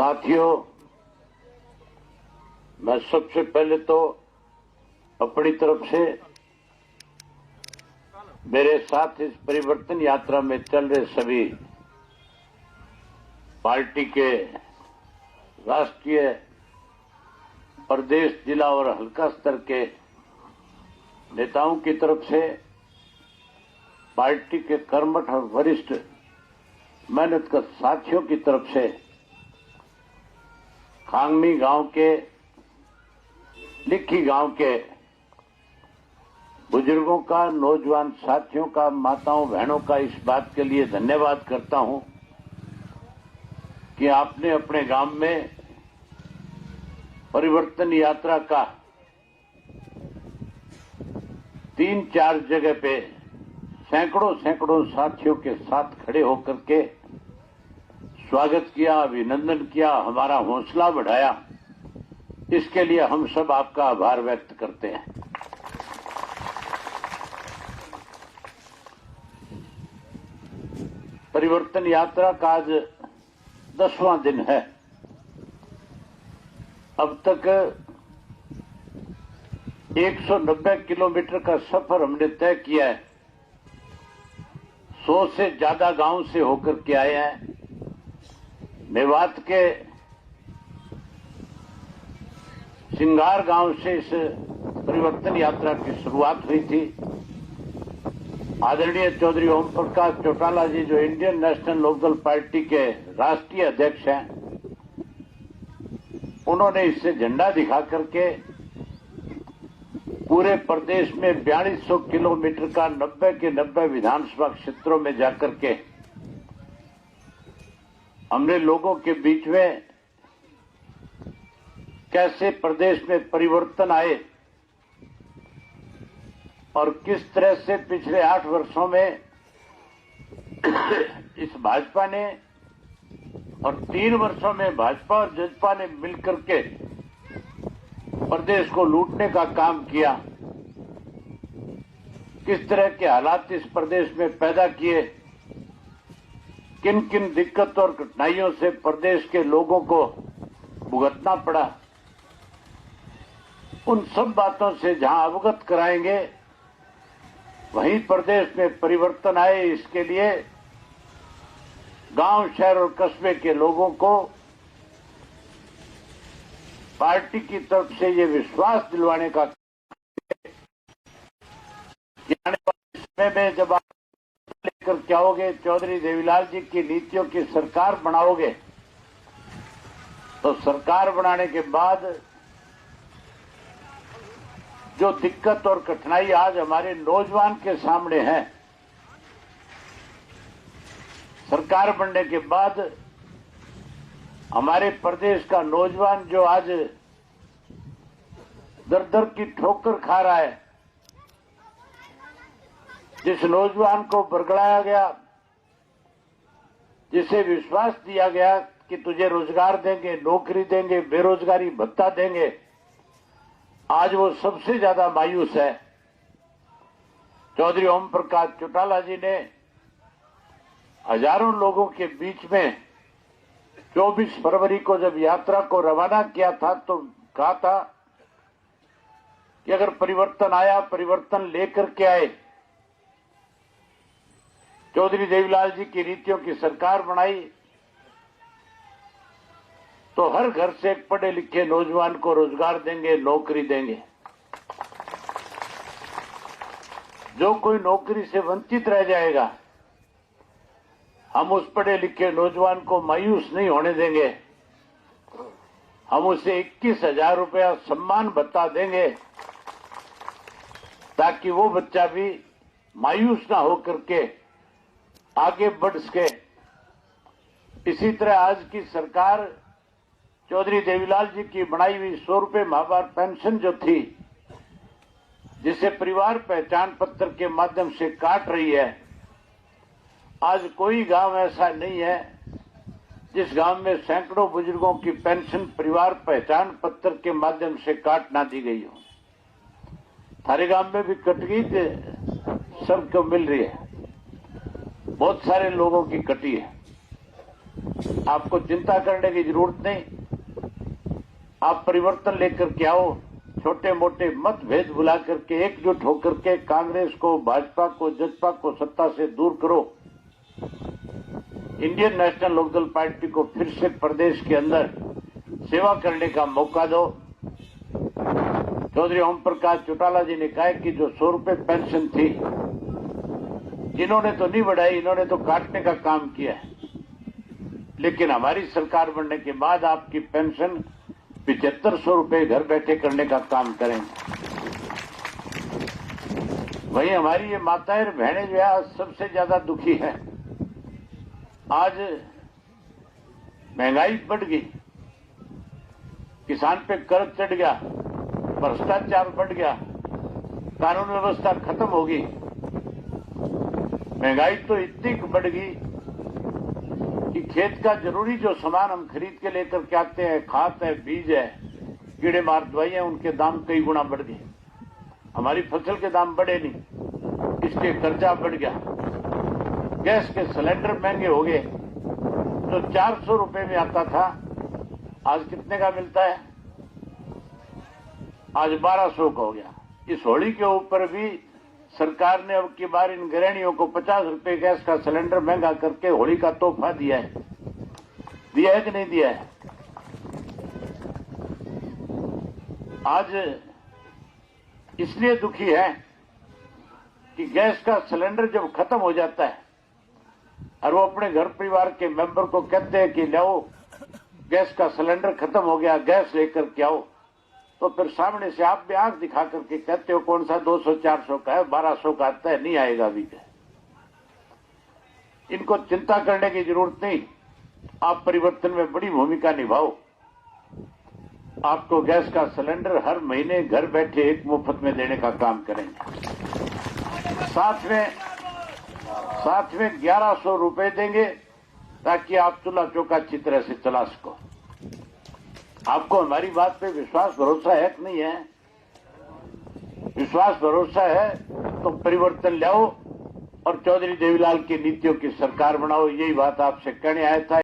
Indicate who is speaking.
Speaker 1: साथियों, मैं सबसे पहले तो अपनी तरफ से मेरे साथ इस परिवर्तन यात्रा में चल रहे सभी पार्टी के राष्ट्रीय, प्रदेश, जिला और हल्का स्तर के नेताओं की तरफ से, पार्टी के कर्मठ और वरिष्ठ मेहनतकश साथियों की तरफ से, खांगमी गांव के, लिखी गांव के बुजुर्गों का, नौजवान साथियों का, माताओं बहनों का इस बात के लिए धन्यवाद करता हूं कि आपने अपने गांव में परिवर्तन यात्रा का 3-4 जगह पे सैकड़ों साथियों के साथ खड़े होकर के स्वागत किया, अभिनंदन किया, हमारा हौसला बढ़ाया। इसके लिए हम सब आपका आभार व्यक्त करते हैं। परिवर्तन यात्रा का आज 10वां दिन है। अब तक 190 किलोमीटर का सफर हमने तय किया है। 100 से ज्यादा गांव से होकर के आए हैं। मेवात के सिंगार गांव से इस परिवर्तन यात्रा की शुरुआत हुई थी। आदरणीय चौधरी ओम प्रकाश चौटाला जी, जो इंडियन नेशनल लोकदल पार्टी के राष्ट्रीय अध्यक्ष हैं, उन्होंने इससे झंडा दिखा करके पूरे प्रदेश में 4200 किलोमीटर का 90 के 90 विधानसभा क्षेत्रों में जाकर के हमने लोगों के बीच में कैसे प्रदेश में परिवर्तन आए और किस तरह से पिछले 8 वर्षों में इस भाजपा ने और 3 वर्षों में भाजपा और जसपा ने मिलकर के प्रदेश को लूटने का काम किया, किस तरह के हालात इस प्रदेश में पैदा किए, किन किन दिक्कतों और कठिनाइयों से प्रदेश के लोगों को भुगतना पड़ा, उन सब बातों से जहां अवगत कराएंगे, वहीं प्रदेश में परिवर्तन आए, इसके लिए गांव, शहर और कस्बे के लोगों को पार्टी की तरफ से ये विश्वास दिलवाने का कि आने वाले समय में जब आप लेकर के आओगे, चौधरी देवीलाल जी की नीतियों की सरकार बनाओगे, तो सरकार बनाने के बाद जो दिक्कत और कठिनाई आज हमारे नौजवान के सामने है, सरकार बनने के बाद हमारे प्रदेश का नौजवान जो आज दर-दर की ठोकर खा रहा है, जिस नौजवान को बरगलाया गया, जिसे विश्वास दिया गया कि तुझे रोजगार देंगे, नौकरी देंगे, बेरोजगारी भत्ता देंगे, आज वो सबसे ज्यादा मायूस है। चौधरी ओम प्रकाश चौटाला जी ने हजारों लोगों के बीच में 24 फरवरी को जब यात्रा को रवाना किया था तो कहा था कि अगर परिवर्तन आया, परिवर्तन लेकर के आए, चौधरी देवीलाल जी की नीतियों की सरकार बनाई, तो हर घर से एक पढ़े लिखे नौजवान को रोजगार देंगे, नौकरी देंगे। जो कोई नौकरी से वंचित रह जाएगा, हम उस पढ़े लिखे नौजवान को मायूस नहीं होने देंगे। हम उसे 21,000 रुपया सम्मान भत्ता देंगे ताकि वो बच्चा भी मायूस ना होकर के आगे बढ़ सके। इसी तरह आज की सरकार चौधरी देवीलाल जी की बनाई हुई 100 रुपये माहवार पेंशन जो थी, जिसे परिवार पहचान पत्र के माध्यम से काट रही है, आज कोई गांव ऐसा नहीं है जिस गांव में सैकड़ों बुजुर्गों की पेंशन परिवार पहचान पत्र के माध्यम से काट ना दी गई हो। थारे गांव में भी कट गई, सबको मिल रही है, बहुत सारे लोगों की कटी है। आपको चिंता करने की जरूरत नहीं। आप परिवर्तन लेकर के आओ, छोटे मोटे मतभेद भुला करके एकजुट होकर के कांग्रेस को, भाजपा को, जसपा को सत्ता से दूर करो। इंडियन नेशनल लोकदल पार्टी को फिर से प्रदेश के अंदर सेवा करने का मौका दो। चौधरी ओम प्रकाश चौटाला जी ने कहा कि जो 100 रुपए पेंशन थी, जिन्होंने तो नहीं बढ़ाई, इन्होंने तो काटने का काम किया है। लेकिन हमारी सरकार बनने के बाद आपकी पेंशन 7500 रुपए घर बैठे करने का काम करेंगे। वहीं हमारी ये माताएं बहनें जो है सबसे ज्यादा दुखी है। आज महंगाई बढ़ गई, किसान पे कर्ज चढ़ गया, भ्रष्टाचार बढ़ गया, कानून व्यवस्था खत्म हो गई। महंगाई तो इतनी बढ़ गई कि खेत का जरूरी जो सामान हम खरीद के लेकर के आते हैं, खाद है, बीज है, कीड़े मार दवाइयां, उनके दाम कई गुना बढ़ गए। हमारी फसल के दाम बढ़े नहीं, इसके कर्जा बढ़ गया। गैस के सिलेंडर महंगे हो गए। जो 400 रुपए में आता था, आज कितने का मिलता है? आज 1200 का हो गया। इस होली के ऊपर भी सरकार ने अब की बार इन गृहिणियों को 50 रुपए गैस का सिलेंडर महंगा करके होली का तोहफा दिया है कि नहीं दिया है? आज इसलिए दुखी है कि गैस का सिलेंडर जब खत्म हो जाता है और वो अपने घर परिवार के मेंबर को कहते हैं कि लाओ गैस का सिलेंडर खत्म हो गया, गैस लेकर के आओ, तो फिर सामने से आप भी आंख दिखा करके कहते हो कौन सा 200-400 का है, 1200 का आता है, नहीं आएगा अभी। इनको चिंता करने की जरूरत नहीं। आप परिवर्तन में बड़ी भूमिका निभाओ। आपको गैस का सिलेंडर हर महीने घर बैठे एक मुफ्त में देने का काम करेंगे। साथ में 1100 रुपए देंगे ताकि आप चूल्हा चौका अच्छी तरह से चला सको। आपको हमारी बात पे विश्वास भरोसा है कि नहीं है? विश्वास भरोसा है तो परिवर्तन लाओ और चौधरी देवीलाल की नीतियों की सरकार बनाओ। यही बात आपसे कहने आया था।